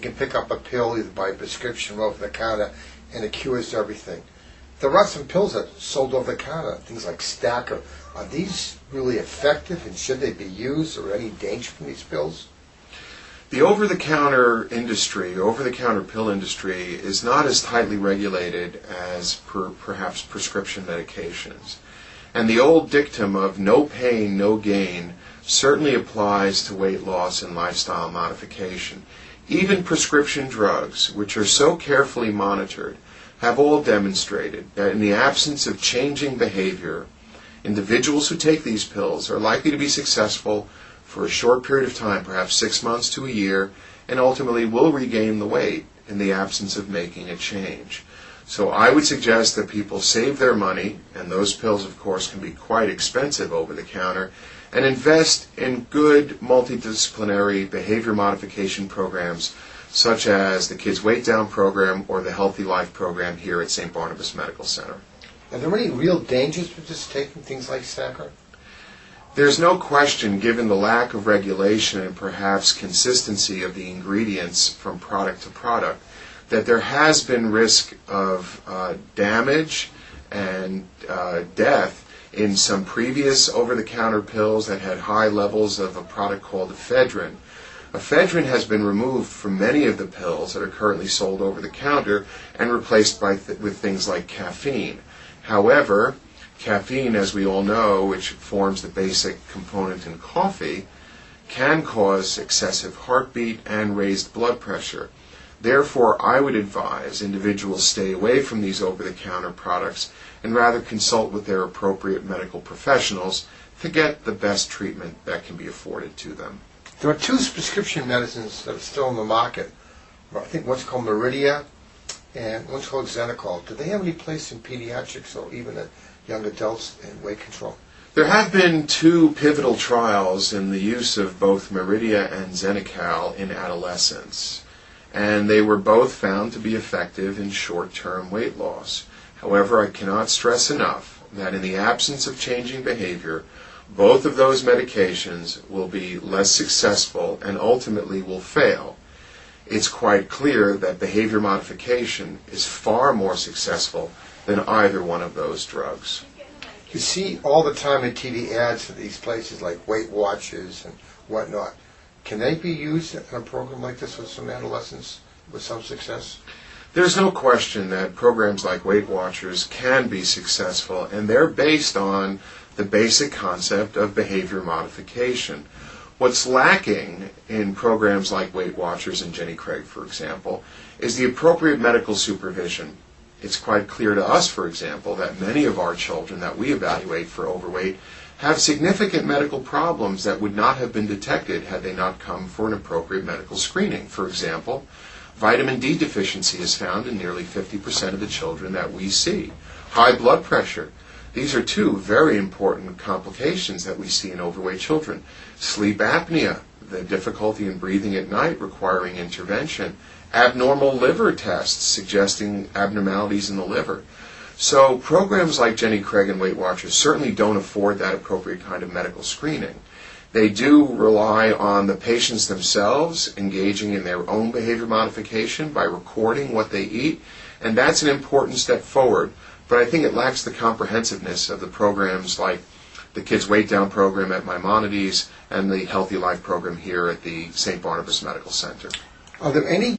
can pick up a pill either by prescription or over the counter, and it cures everything. There are some pills that are sold over the counter, things like Stacker. Are these really effective, and should they be used, or any danger from these pills? The over-the-counter industry, over-the-counter pill industry, is not as tightly regulated as perhaps prescription medications. And the old dictum of no pain, no gain certainly applies to weight loss and lifestyle modification. Even prescription drugs, which are so carefully monitored, have all demonstrated that in the absence of changing behavior, individuals who take these pills are likely to be successful for a short period of time, perhaps 6 months to a year, and ultimately will regain the weight in the absence of making a change. So I would suggest that people save their money, and those pills of course can be quite expensive over the counter, and invest in good multidisciplinary behavior modification programs such as the Kids Weight Down program or the Healthy Life program here at St. Barnabas Medical Center. Are there any real dangers with just taking things like Stacker? There's no question, given the lack of regulation and perhaps consistency of the ingredients from product to product, that there has been risk of damage and death in some previous over-the-counter pills that had high levels of a product called ephedrine. Ephedrine has been removed from many of the pills that are currently sold over the counter and replaced with things like caffeine. However, caffeine, as we all know, which forms the basic component in coffee, can cause excessive heartbeat and raised blood pressure. Therefore, I would advise individuals stay away from these over-the-counter products and rather consult with their appropriate medical professionals to get the best treatment that can be afforded to them. There are two prescription medicines that are still on the market. I think one's called Meridia and one's called Xenicol. Do they have any place in pediatrics or even in young adults in weight control? There have been 2 pivotal trials in the use of both Meridia and Xenicol in adolescents, and they were both found to be effective in short-term weight loss. However, I cannot stress enough that in the absence of changing behavior, both of those medications will be less successful and ultimately will fail. It's quite clear that behavior modification is far more successful than either one of those drugs. You see all the time in TV ads for these places like Weight Watchers and whatnot. Can they be used in a program like this with some adolescents with some success? There's no question that programs like Weight Watchers can be successful, and they're based on the basic concept of behavior modification. What's lacking in programs like Weight Watchers and Jenny Craig, for example, is the appropriate medical supervision. It's quite clear to us, for example, that many of our children that we evaluate for overweight have significant medical problems that would not have been detected had they not come for an appropriate medical screening. For example, vitamin D deficiency is found in nearly 50% of the children that we see. High blood pressure. These are 2 very important complications that we see in overweight children. Sleep apnea, the difficulty in breathing at night requiring intervention. Abnormal liver tests suggesting abnormalities in the liver. So programs like Jenny Craig and Weight Watchers certainly don't afford that appropriate kind of medical screening. They do rely on the patients themselves engaging in their own behavior modification by recording what they eat, and that's an important step forward. But I think it lacks the comprehensiveness of the programs like the Kids Weight Down program at Maimonides and the Healthy Life program here at the St. Barnabas Medical Center. Are there any